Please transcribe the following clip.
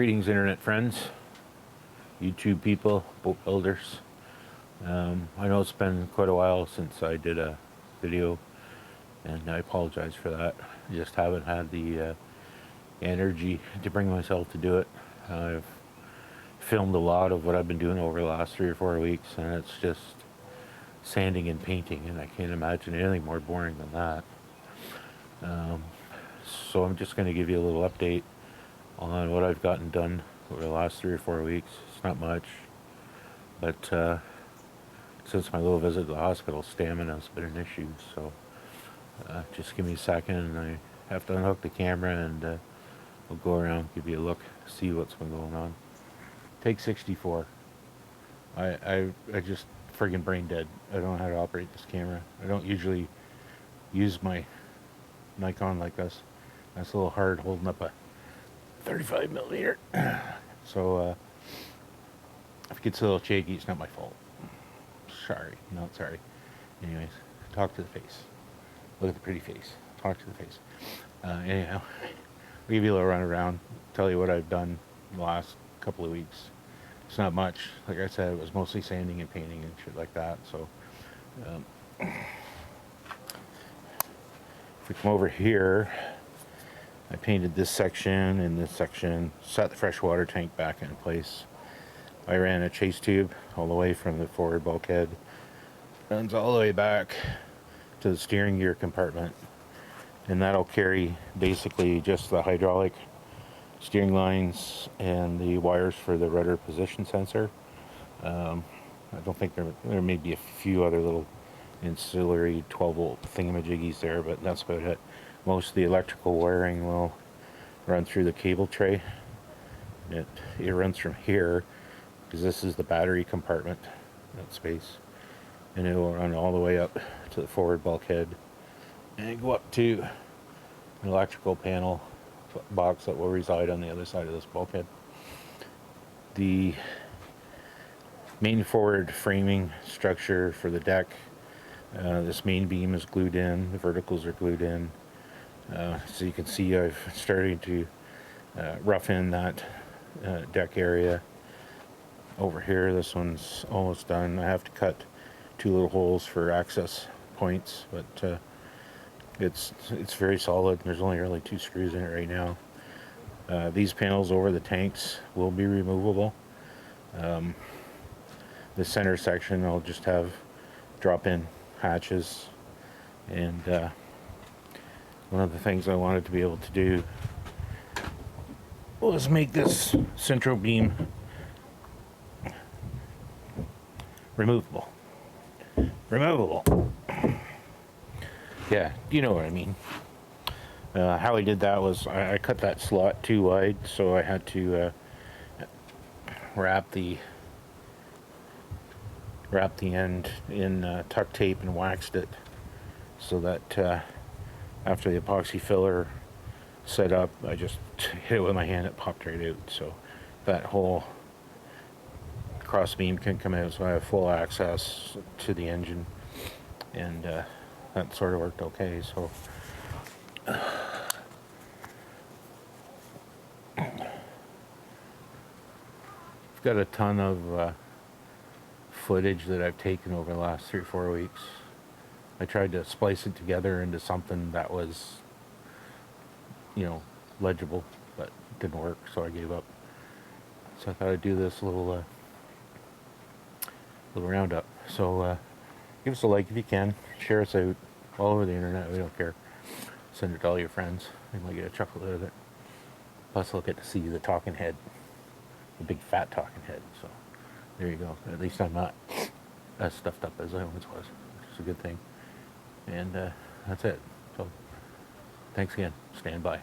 Greetings, internet friends, YouTube people, boat builders. I know it's been quite a while since I did a video, and I apologize for that. I just haven't had the energy to bring myself to do it. I've filmed a lot of what I've been doing over the last 3 or 4 weeks, and it's just sanding and painting, and I can't imagine anything more boring than that. So I'm just going to give you a little update on what I've gotten done over the last 3 or 4 weeks. It's not much, but since my little visit to the hospital, stamina's been an issue. So just give me a second, and I have to unhook the camera, and we'll go around, give you a look, see what's been going on. Take 64. I just friggin' brain dead. I don't know how to operate this camera. I don't usually use my Nikon like this. That's a little hard holding up a 35 millimeter. So if it gets a little shaky, it's not my fault. Sorry, not sorry. Anyways, talk to the face. Look at the pretty face. Talk to the face. Anyhow, I'll give you a little run around, tell you what I've done the last couple of weeks. It's not much. Like I said, it was mostly sanding and painting and shit like that. So if we come over here, I painted this section and this section, set the freshwater tank back in place. I ran a chase tube all the way from the forward bulkhead, runs all the way back to the steering gear compartment, and that'll carry basically just the hydraulic steering lines and the wires for the rudder position sensor. I don't think there may be a few other little ancillary 12-volt thingamajiggies there, but that's about it. Most of the electrical wiring will run through the cable tray. It runs from here, because this is the battery compartment, that space, and it will run all the way up to the forward bulkhead and go up to an electrical panel box that will reside on the other side of this bulkhead. The main forward framing structure for the deck, this main beam is glued in, the verticals are glued in. So you can see I've started to rough in that deck area. Over here, this one's almost done. I have to cut 2 little holes for access points, but it's very solid. There's only really 2 screws in it right now. These panels over the tanks will be removable. The center section I'll just have drop-in hatches, and one of the things I wanted to be able to do was make this central beam removable. Yeah, you know what I mean. How I did that was I cut that slot too wide, so I had to wrap the end in tuck tape and waxed it, so that after the epoxy filler set up, I just hit it with my hand, it popped right out, so that whole cross beam can come out, so I have full access to the engine, and that sort of worked okay. So I've got a ton of footage that I've taken over the last 3 or 4 weeks. I tried to splice it together into something that was, legible, but it didn't work, so I gave up. So I thought I'd do this little roundup. So give us a like if you can. Share us out all over the internet. We don't care. Send it to all your friends. You might get a chuckle out of it. Plus, they'll get to see the talking head, the big fat talking head. So there you go. At least I'm not as stuffed up as I once was, which is a good thing. And that's it. So thanks again. Stand by.